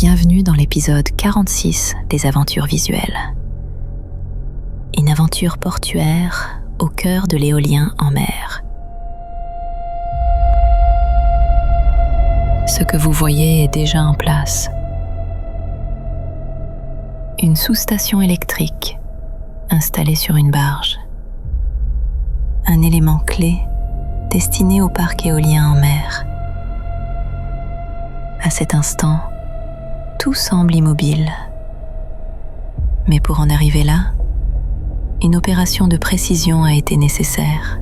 bienvenue dans l'épisode 46 des aventures visuelles. Une aventure portuaire au cœur de l'éolien en mer. Ce que vous voyez est déjà en place. Une sous-station électrique installée sur une barge. Un élément clé destiné au parc éolien en mer. À cet instant, tout semble immobile. Mais pour en arriver là, une opération de précision a été nécessaire.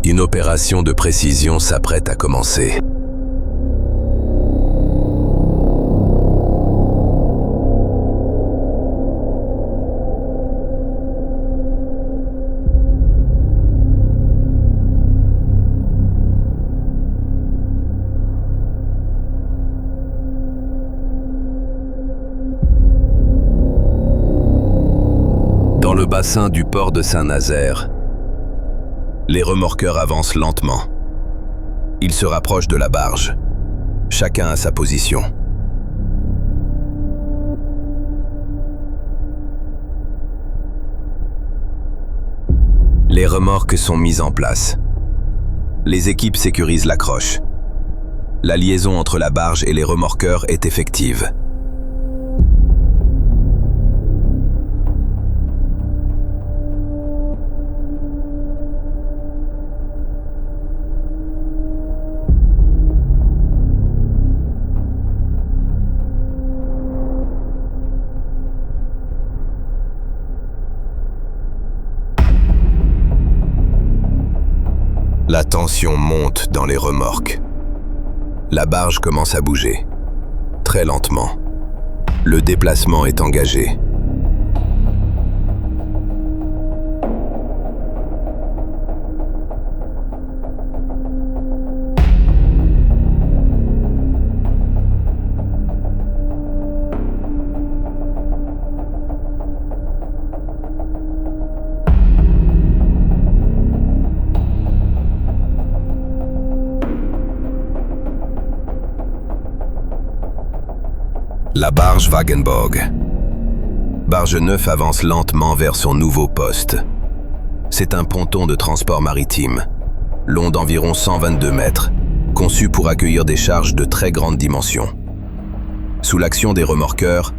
Une opération de précision s'apprête à commencer. Dans le bassin du port de Saint-Nazaire, les remorqueurs avancent lentement. Ils se rapprochent de la barge, chacun à sa position. Les remorques sont mises en place. Les équipes sécurisent l'accroche. La liaison entre la barge et les remorqueurs est effective. La tension monte dans les remorques. La barge commence à bouger, très lentement. Le déplacement est engagé. La barge Wagenborg. Barge 9 avance lentement vers son nouveau poste. C'est un ponton de transport maritime, long d'environ 122 mètres, conçu pour accueillir des charges de très grande dimension. Sous l'action des remorqueurs,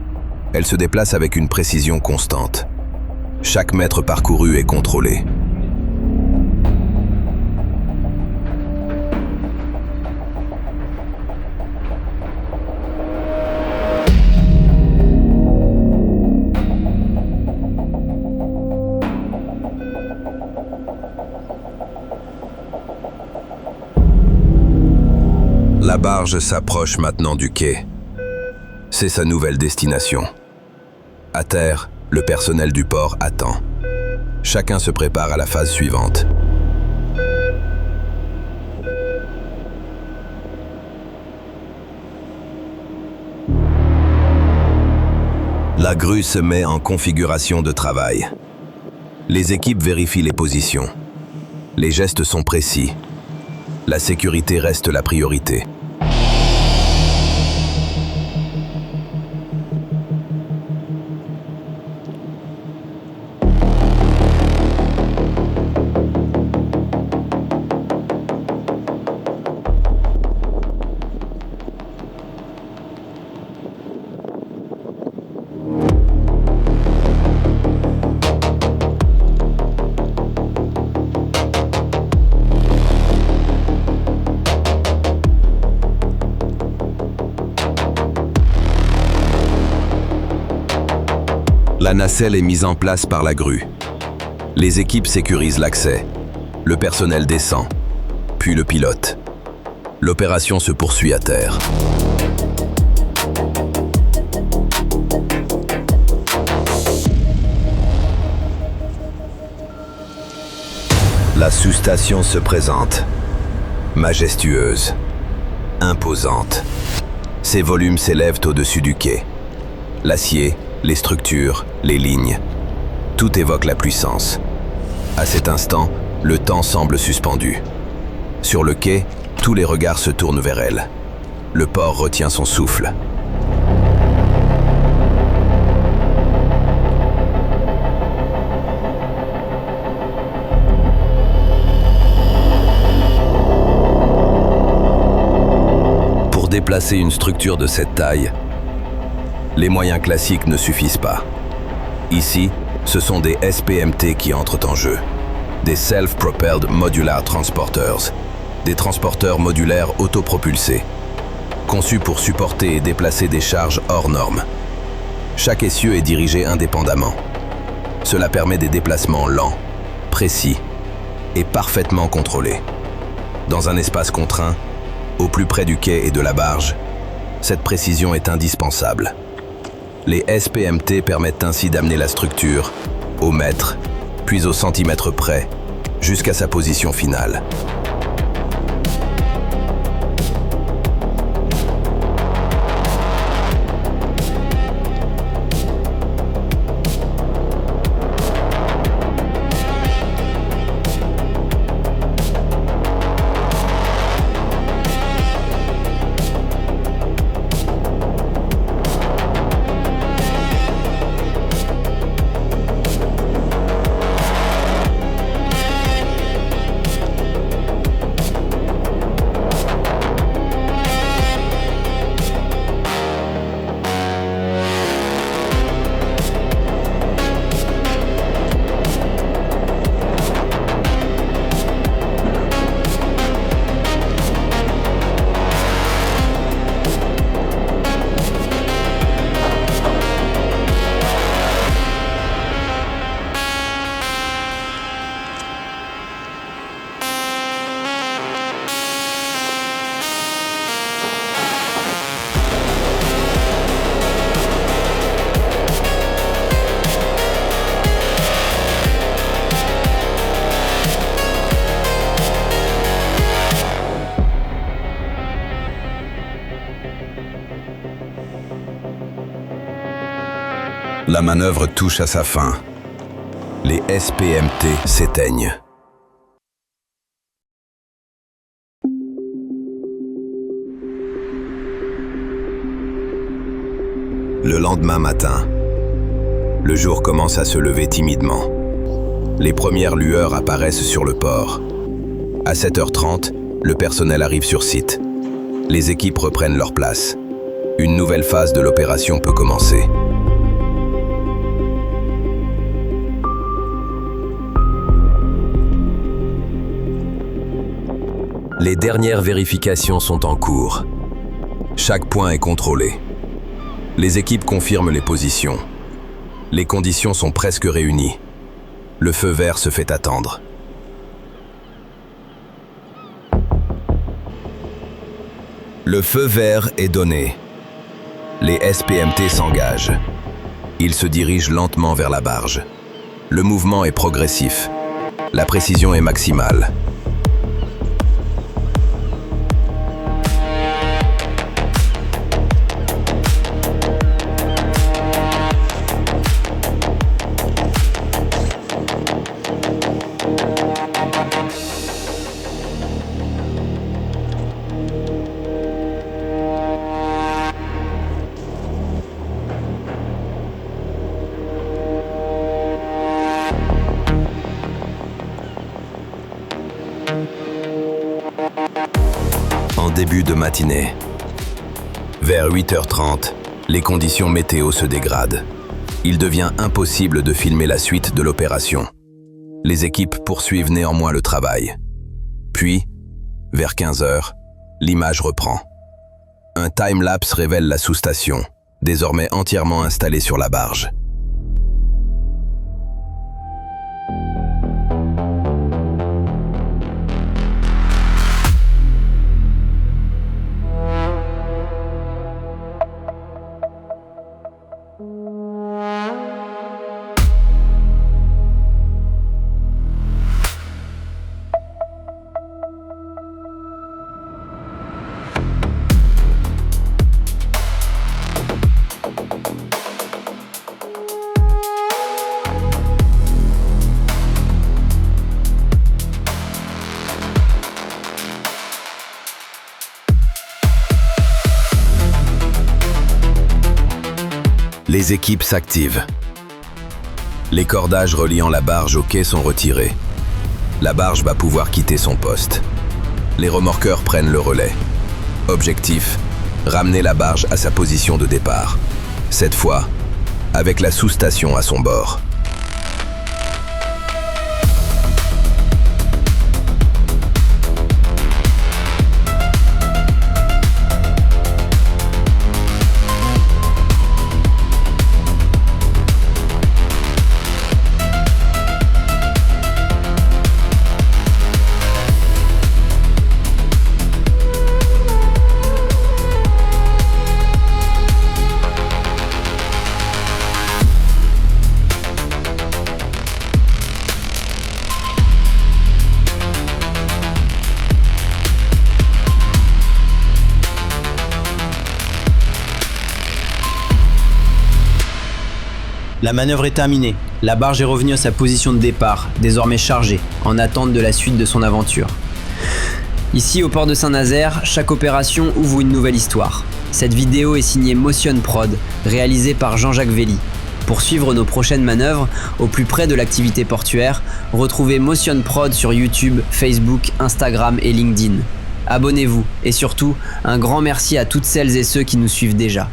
elle se déplace avec une précision constante. Chaque mètre parcouru est contrôlé. La barge s'approche maintenant du quai. C'est sa nouvelle destination. À terre, le personnel du port attend. Chacun se prépare à la phase suivante. La grue se met en configuration de travail. Les équipes vérifient les positions. Les gestes sont précis. La sécurité reste la priorité. La nacelle est mise en place par la grue. Les équipes sécurisent l'accès. Le personnel descend, puis le pilote. L'opération se poursuit à terre. La sous-station se présente, majestueuse, imposante. Ses volumes s'élèvent au-dessus du quai. L'acier, les structures, les lignes, Tout évoque la puissance. À cet instant, le temps semble suspendu. Sur le quai, tous les regards se tournent vers elle. Le port retient son souffle. Pour déplacer une structure de cette taille, les moyens classiques ne suffisent pas. Ici, ce sont des SPMT qui entrent en jeu. Des Self-Propelled Modular Transporters, des transporteurs modulaires autopropulsés, conçus pour supporter et déplacer des charges hors normes. Chaque essieu est dirigé indépendamment. Cela permet des déplacements lents, précis et parfaitement contrôlés. Dans un espace contraint, au plus près du quai et de la barge, cette précision est indispensable. Les SPMT permettent ainsi d'amener la structure au mètre, puis au centimètre près, jusqu'à sa position finale. La manœuvre touche à sa fin. Les SPMT s'éteignent. Le lendemain matin, le jour commence à se lever timidement. Les premières lueurs apparaissent sur le port. À 7h30, le personnel arrive sur site. Les équipes reprennent leur place. Une nouvelle phase de l'opération peut commencer. Les dernières vérifications sont en cours. Chaque point est contrôlé. Les équipes confirment les positions. Les conditions sont presque réunies. Le feu vert se fait attendre. Le feu vert est donné. Les SPMT s'engagent. Ils se dirigent lentement vers la barge. Le mouvement est progressif. La précision est maximale. En début de matinée, vers 8h30, les conditions météo se dégradent. Il devient impossible de filmer la suite de l'opération. Les équipes poursuivent néanmoins le travail. Puis, vers 15h, l'image reprend. Un time-lapse révèle la sous-station, désormais entièrement installée sur la barge. Les équipes s'activent. Les cordages reliant la barge au quai sont retirés. La barge va pouvoir quitter son poste. Les remorqueurs prennent le relais. Objectif, ramener la barge à sa position de départ. Cette fois, avec la sous-station à son bord. La manœuvre est terminée. La barge est revenue à sa position de départ, désormais chargée, en attente de la suite de son aventure. Ici, au port de Saint-Nazaire, chaque opération ouvre une nouvelle histoire. Cette vidéo est signée Motion Prod, réalisée par Jean-Jacques Velli. Pour suivre nos prochaines manœuvres, au plus près de l'activité portuaire, retrouvez Motion Prod sur YouTube, Facebook, Instagram et LinkedIn. Abonnez-vous et surtout, un grand merci à toutes celles et ceux qui nous suivent déjà.